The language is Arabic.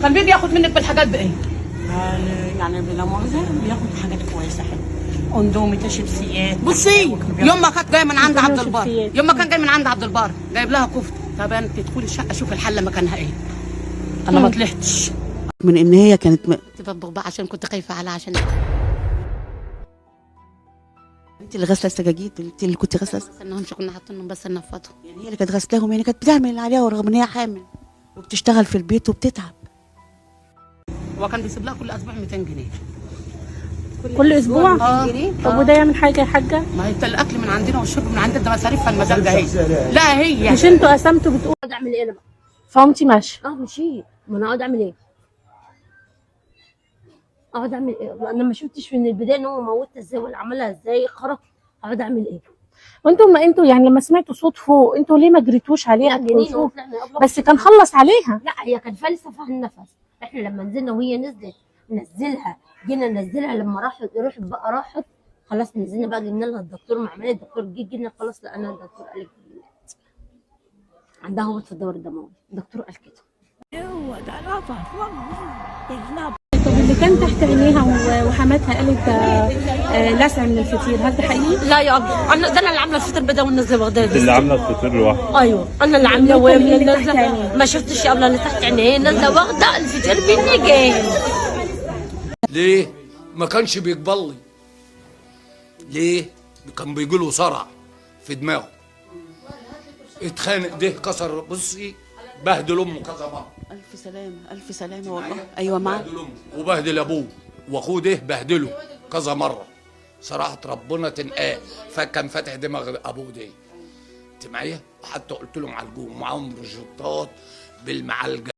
كان بيجي ياخد منك بالحاجات بايه؟ يعني بلا مؤاخذة بياخد حاجات كويسة حلوة، اندومي شيبسيات. بصي يوم ما كانت جايه من عند عبد البار، شيبسيات. يوم ما كان جاي من عند عبد البار جايب لها كفته. طب انت تدخلي الشقه شوفي الحله مكانها ايه. انا ما طلعتش من ان هي كانت كنت بطبخ بقى عشان كنت خايفه عليها عشان انت اللي غاسله السجاجيد، انت اللي كنت غاسله انهمش كنا حاطينهم بس ننفضهم. يعني هي اللي كانت غاسلاهم، يعني كانت بتعمل اللي عليها ورغم ان هي حامل وبتشتغل في البيت وبتتعب. هو كان بيسيب لها كل اسبوع 200 جنيه. كل اسبوع؟ طب وده يعمل حاجة يا حاجة؟ ما هي الاكل من عندنا والشرب من عندنا، ده مصاريفها المزاج ده هي. لا هي مش انتوا قسمتوا بتقولوا اقعد اعمل ايه انا بقى؟ فقمتي ماشية؟ مشيت. ما انا اقعد اعمل ايه؟ اقعد اعمل ايه؟ انا ما شفتش من البدايه ان هو موتها ازاي ولا عملها ازاي، خرج. اقعد اعمل ايه؟ وانتوا ما انتوا يعني لما سمعتوا صوت فوق انتوا ليه ما جريتوش عليها لا جنين تشوفوا؟ وطلعنا قبل. بس كان خلص عليها. لا هي كانت فالسه فيها النفس. احنا لما نزلنا وهي نزلت ننزلها، جينا ننزلها لما راحت خلاص نزلنا بقى جبنا لها الدكتور مع عمليه. الدكتور جينا خلاص لقينا الدكتور قال لك عندها هبوط في الدورة الدموي. الدكتور قال كده. طب اللي كان تحت عينيها وحماتها قالت لسع من الفطير، هل ده حقيقي؟ لا يا ابني ده انا اللي عامله الفطير بدل والنازله واخداه. اللي عامله الفطير لوحدها. ايوه انا اللي عامله وهي نازله. ما شفتش يا ابني اللي تحت عينيه نازله واخده الفطير مني جاهز. ليه؟ ما كانش بيقبل لي. ليه؟ كان بيجي له صرع في دماغه. اتخانق ده كسر، بصي بهدل امه كذا مره. الف سلامه الف سلامه والله. ايوه معاك. بهدل امه وبهدل ابوه واخوه ده بهدله كذا مره. صراحه ربنا تنقاه، فكان فاتح دماغ ابوه ده. انت معايا؟ وحتى قلت لهم عالجوه معاهم روجيتات بالمعالجه